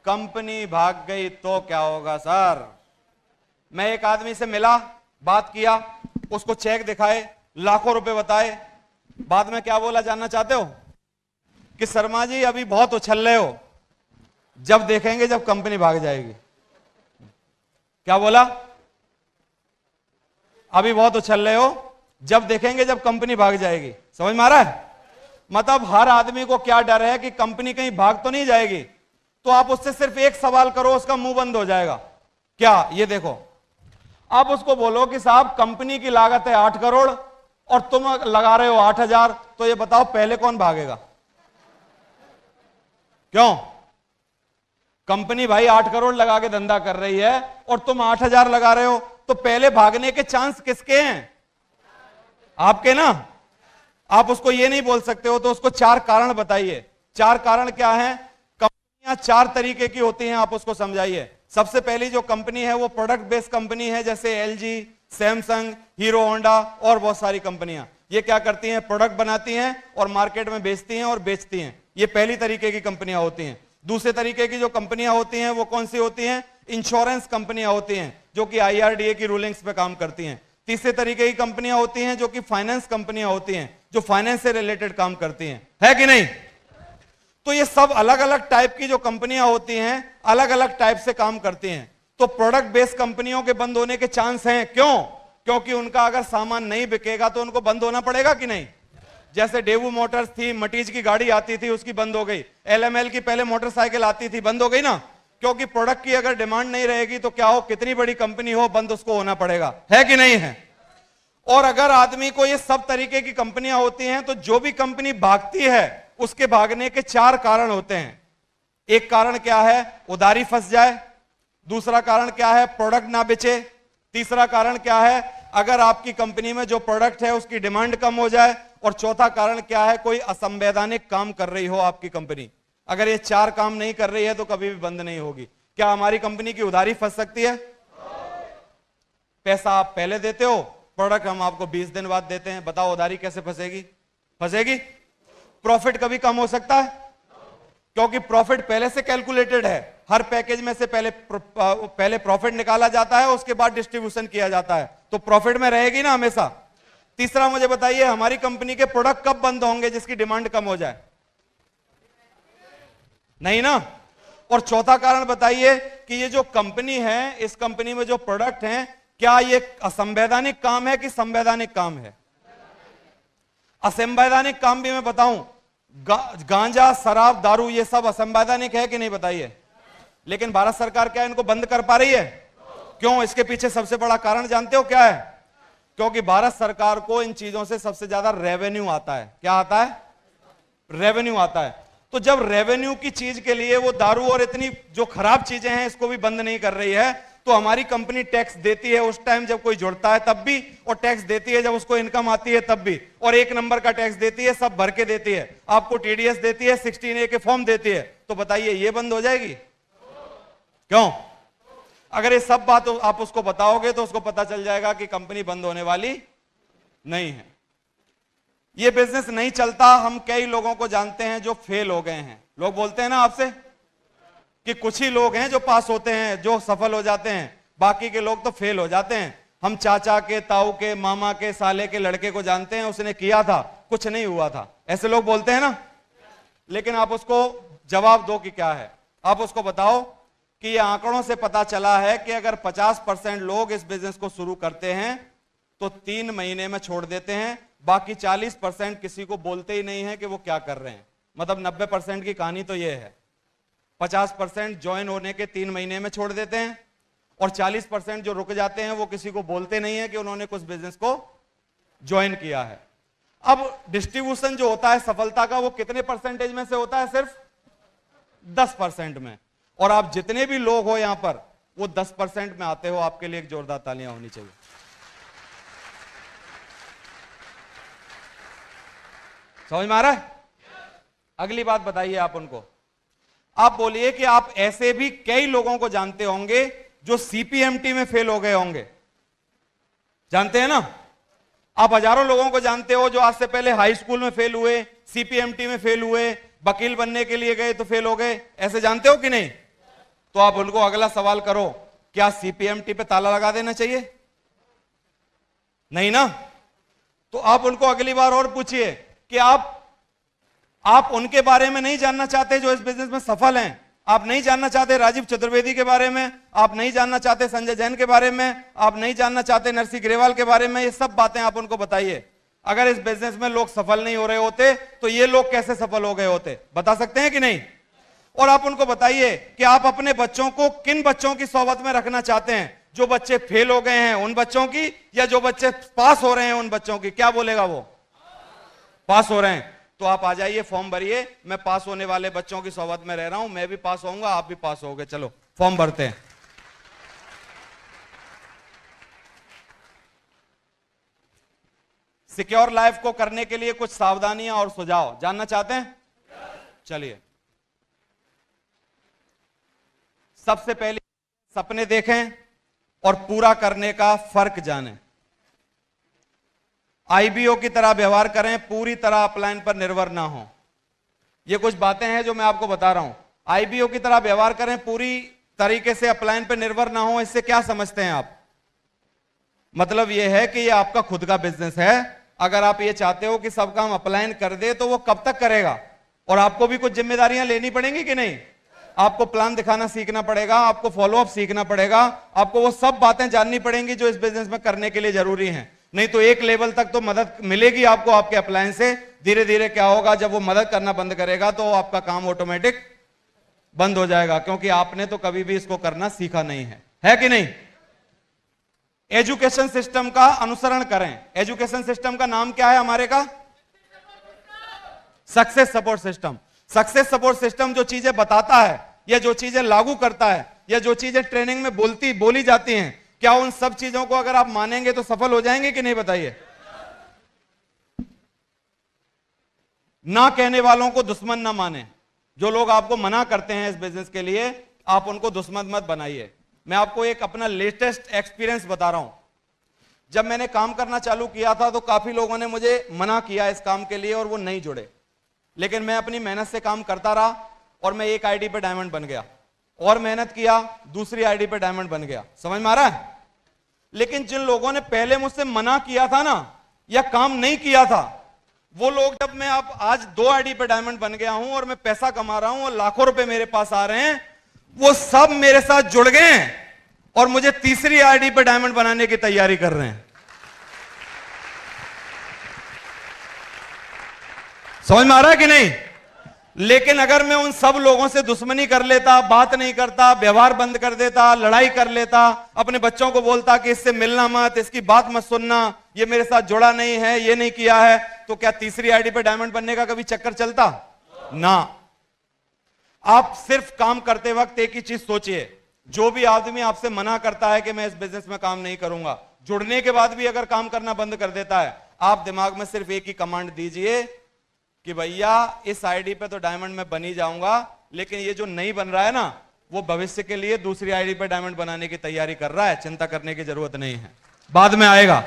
Company भाग गई तो क्या होगा सर? मैं एक आदमी से मिला, बात किया, उसको चेक दिखाए, लाखों रुपए बताए, बाद में क्या बोला जानना चाहते हो? कि शर्मा जी अभी बहुत उछल रहे हो, जब देखेंगे जब कंपनी भाग जाएगी। क्या बोला? अभी बहुत उछल रहे हो, जब देखेंगे जब कंपनी भाग जाएगी। समझ में आ रहा है? मतलब हर आदमी को क्या डर है कि कंपनी कहीं भाग तो नहीं जाएगी, तो आप उससे सिर्फ एक सवाल करो, उसका मुंह बंद हो जाएगा। क्या? ये देखो, आप उसको बोलो कि साहब कंपनी की लागत है 8 करोड़ और तुम लगा रहे हो 8,000, तो ये बताओ पहले कौन भागेगा? क्यों? कंपनी भाई 8 करोड़ लगा के धंधा कर रही है और तुम 8,000 लगा रहे हो, तो पहले भागने के चांस किसके हैं? आपके ना। आप उसको ये नहीं बोल सकते हो, तो उसको 4 कारण बताइए। 4 कारण क्या है? कंपनियां 4 तरीके की होती हैं, आप उसको समझाइए। सबसे पहली जो कंपनी है वो प्रोडक्ट बेस्ड कंपनी है, जैसे एलजी, सैमसंग, हीरो होंडा और बहुत सारी कंपनियां। ये क्या करती हैं? प्रोडक्ट बनाती हैं और मार्केट में बेचती हैं और बेचती हैं। ये पहली तरीके की कंपनियां होती हैं। दूसरे तरीके की जो कंपनियां होती हैं वो कौन सी होती हैं? इंश्योरेंस कंपनियां होती हैं, जो कि आईआरडीए की रूलिंग्स पे काम करती हैं। तीसरे तरीके की कंपनियां होती हैं जो कि फाइनेंस कंपनियां होती हैं, जो फाइनेंस से रिलेटेड काम करती हैं। है कि नहीं? तो ये सब अलग अलग टाइप की जो कंपनियां होती हैं, अलग अलग टाइप से काम करती हैं। तो प्रोडक्ट बेस्ड कंपनियों के बंद होने के चांस हैं। क्यों? क्योंकि उनका अगर सामान नहीं बिकेगा तो उनको बंद होना पड़ेगा कि नहीं? जैसे डेवू मोटर्स थी, मटीज की गाड़ी आती थी, उसकी बंद हो गई। एलएमएल की पहले मोटरसाइकिल आती थी, बंद हो गई ना, क्योंकि प्रोडक्ट की अगर डिमांड नहीं रहेगी तो क्या हो, कितनी बड़ी कंपनी हो, बंद उसको होना पड़ेगा। है कि नहीं है? और अगर आदमी को ये सब तरीके की कंपनियां होती हैं, तो जो भी कंपनी भागती है उसके भागने के 4 कारण होते हैं। एक कारण क्या है? उधारी फंस जाए। दूसरा कारण क्या है? प्रोडक्ट ना बेचे। तीसरा कारण क्या है? अगर आपकी कंपनी में जो प्रोडक्ट है उसकी डिमांड कम हो जाए। और चौथा कारण क्या है? कोई असंवैधानिक काम कर रही हो आपकी कंपनी। अगर ये 4 काम नहीं कर रही है तो कभी भी बंद नहीं होगी। क्या हमारी कंपनी की उधारी फंस सकती है? पैसा आप पहले देते हो, प्रोडक्ट हम आपको 20 दिन बाद देते हैं। बताओ उधारी कैसे फंसेगी? फंसेगी। प्रॉफिट कभी कम हो सकता है? क्योंकि प्रॉफिट पहले से कैलकुलेटेड है। हर पैकेज में से पहले प्रॉफिट निकाला जाता है, उसके बाद डिस्ट्रीब्यूशन किया जाता है, तो प्रॉफिट में रहेगी ना हमेशा। तीसरा मुझे बताइए, हमारी कंपनी के प्रोडक्ट कब बंद होंगे जिसकी डिमांड कम हो जाए? नहीं ना। और चौथा कारण बताइए कि ये जो कंपनी है, इस कंपनी में जो प्रोडक्ट हैं, क्या ये असंवैधानिक काम है कि संवैधानिक काम है? असंवैधानिक काम भी मैं बताऊं, गांजा, शराब, दारू, ये सब असंवैधानिक है कि नहीं बताइए? लेकिन भारत सरकार क्या इनको बंद कर पा रही है? क्यों? इसके पीछे सबसे बड़ा कारण जानते हो क्या है? क्योंकि भारत सरकार को इन चीजों से सबसे ज्यादा रेवेन्यू आता है। क्या आता है? रेवेन्यू आता है। तो जब रेवेन्यू की चीज के लिए वो दारू और इतनी जो खराब चीजें हैं इसको भी बंद नहीं कर रही है, तो हमारी कंपनी टैक्स देती है उस टाइम जब कोई जुड़ता है तब भी, और टैक्स देती है जब उसको इनकम आती है तब भी, और 1 नंबर का टैक्स देती है, सब भर के देती है। आपको टीडीएस देती है, 16A के फॉर्म देती है। तो बताइए ये बंद हो जाएगी? क्यों? अगर ये सब बात आप उसको बताओगे तो उसको पता चल जाएगा कि कंपनी बंद होने वाली नहीं है। ये बिजनेस नहीं चलता। हम कई लोगों को जानते हैं जो फेल हो गए हैं। लोग बोलते हैं ना आपसे कि कुछ ही लोग हैं जो पास होते हैं, जो सफल हो जाते हैं, बाकी के लोग तो फेल हो जाते हैं। हम चाचा के, ताऊ के, मामा के, साले के लड़के को जानते हैं, उसने किया था, कुछ नहीं हुआ था। ऐसे लोग बोलते हैं ना। लेकिन आप उसको जवाब दो कि क्या है। आप उसको बताओ कि ये आंकड़ों से पता चला है कि अगर 50% लोग इस बिजनेस को शुरू करते हैं तो 3 महीने में छोड़ देते हैं, बाकी 40% किसी को बोलते ही नहीं है कि वो क्या कर रहे हैं। मतलब 90% की कहानी तो ये है। 50% ज्वाइन होने के 3 महीने में छोड़ देते हैं, और 40% जो रुक जाते हैं वो किसी को बोलते नहीं है कि उन्होंने कुछ बिजनेस को ज्वाइन किया है। अब डिस्ट्रीब्यूशन जो होता है सफलता का, वो कितने परसेंटेज में से होता है? सिर्फ 10% में। और आप जितने भी लोग हो यहां पर, वो 10% में आते हो। आपके लिए एक जोरदार तालियां होनी चाहिए। समझ में आ रहा है? अगली बात बताइए आप उनको। आप बोलिए कि आप ऐसे भी कई लोगों को जानते होंगे जो सीपीएमटी में फेल हो गए होंगे। जानते हैं ना? आप हजारों लोगों को जानते हो जो आज से पहले हाई स्कूल में फेल हुए, सीपीएमटी में फेल हुए, वकील बनने के लिए गए तो फेल हो गए। ऐसे जानते हो कि नहीं? तो आप उनको अगला सवाल करो, क्या सीपीएमटी पे ताला लगा देना चाहिए? नहीं ना। तो आप उनको अगली बार और पूछिए कि आप उनके बारे में नहीं जानना चाहते जो इस बिजनेस में सफल हैं, आप नहीं जानना चाहते राजीव चतुर्वेदी के बारे में, आप नहीं जानना चाहते संजय जैन के बारे में, आप नहीं जानना चाहते नरसिंह ग्रेवाल के बारे में, ये सब बातें आप उनको बताइए। अगर इस बिजनेस में लोग सफल नहीं हो रहे होते तो ये लोग कैसे सफल हो गए होते, बता सकते हैं कि नहीं? और आप उनको बताइए कि आप अपने बच्चों को किन बच्चों की सोबत में रखना चाहते हैं, जो बच्चे फेल हो गए हैं उन बच्चों की, या जो बच्चे पास हो रहे हैं उन बच्चों की? क्या बोलेगा वो? पास हो रहे हैं। तो आप आ जाइए, फॉर्म भरिए, मैं पास होने वाले बच्चों की सोबत में रह रहा हूं, मैं भी पास होऊंगा, आप भी पास होगे। चलो फॉर्म भरते हैं। सिक्योर लाइफ को करने के लिए कुछ सावधानियां और सुझाव जानना चाहते हैं? चलिए, सबसे पहले सपने देखें और पूरा करने का फर्क जानें। आईबीओ की तरह व्यवहार करें, पूरी तरह अपलाइन पर निर्भर ना हो। ये कुछ बातें हैं जो मैं आपको बता रहा हूं। आईबीओ की तरह व्यवहार करें, पूरी तरीके से अपलाइन पर निर्भर ना हो। इससे क्या समझते हैं आप? मतलब यह है कि ये आपका खुद का बिजनेस है। अगर आप ये चाहते हो कि सब काम अपलाइन कर दे तो वो कब तक करेगा? और आपको भी कुछ जिम्मेदारियां लेनी पड़ेंगी कि नहीं? आपको प्लान दिखाना सीखना पड़ेगा, आपको फॉलोअप सीखना पड़ेगा, आपको वो सब बातें जाननी पड़ेंगी जो इस बिजनेस में करने के लिए जरूरी हैं। नहीं तो एक लेवल तक तो मदद मिलेगी आपको आपके अपलाइन से, धीरे धीरे क्या होगा, जब वो मदद करना बंद करेगा तो आपका काम ऑटोमेटिक बंद हो जाएगा, क्योंकि आपने तो कभी भी इसको करना सीखा नहीं है कि नहीं? एजुकेशन सिस्टम का अनुसरण करें। एजुकेशन सिस्टम का नाम क्या है हमारे का? Success support system. Success support system जो चीजें बताता है या जो चीजें लागू करता है या जो चीजें ट्रेनिंग में बोली जाती हैं, क्या उन सब चीजों को अगर आप मानेंगे तो सफल हो जाएंगे कि नहीं? बताइए। ना कहने वालों को दुश्मन ना माने। जो लोग आपको मना करते हैं इस बिजनेस के लिए, आप उनको दुश्मन मत बनाइए। मैं आपको एक अपना लेटेस्ट एक्सपीरियंस बता रहा हूं। जब मैंने काम करना चालू किया था तो काफी लोगों ने मुझे मना किया इस काम के लिए और वो नहीं जुड़े, लेकिन मैं अपनी मेहनत से काम करता रहा और मैं एक आईडी पे डायमंड बन गया, और मेहनत किया, दूसरी आईडी पे डायमंड बन गया। समझ में आ रहा है? लेकिन जिन लोगों ने पहले मुझसे मना किया था ना, या काम नहीं किया था, वो लोग, जब मैं अब आज 2 आईडी पे डायमंड बन गया हूं और मैं पैसा कमा रहा हूं और लाखों रुपए मेरे पास आ रहे हैं, वो सब मेरे साथ जुड़ गए हैं और मुझे तीसरी आईडी पे डायमंड बनाने की तैयारी कर रहे हैं। समझ में आ रहा है कि नहीं? लेकिन अगर मैं उन सब लोगों से दुश्मनी कर लेता, बात नहीं करता, व्यवहार बंद कर देता, लड़ाई कर लेता, अपने बच्चों को बोलता कि इससे मिलना मत, इसकी बात मत सुनना, ये मेरे साथ जुड़ा नहीं है, ये नहीं किया है, तो क्या तीसरी आईडी पे डायमंड बनने का कभी चक्कर चलता? ना। आप सिर्फ काम करते वक्त एक ही चीज सोचिए, जो भी आदमी आपसे मना करता है कि मैं इस बिजनेस में काम नहीं करूंगा, जुड़ने के बाद भी अगर काम करना बंद कर देता है, आप दिमाग में सिर्फ एक ही कमांड दीजिए कि भैया इस आईडी पे तो डायमंड में बन ही जाऊंगा, लेकिन ये जो नहीं बन रहा है ना, वो भविष्य के लिए दूसरी आईडी पे डायमंड बनाने की तैयारी कर रहा है, चिंता करने की जरूरत नहीं है, बाद में आएगा।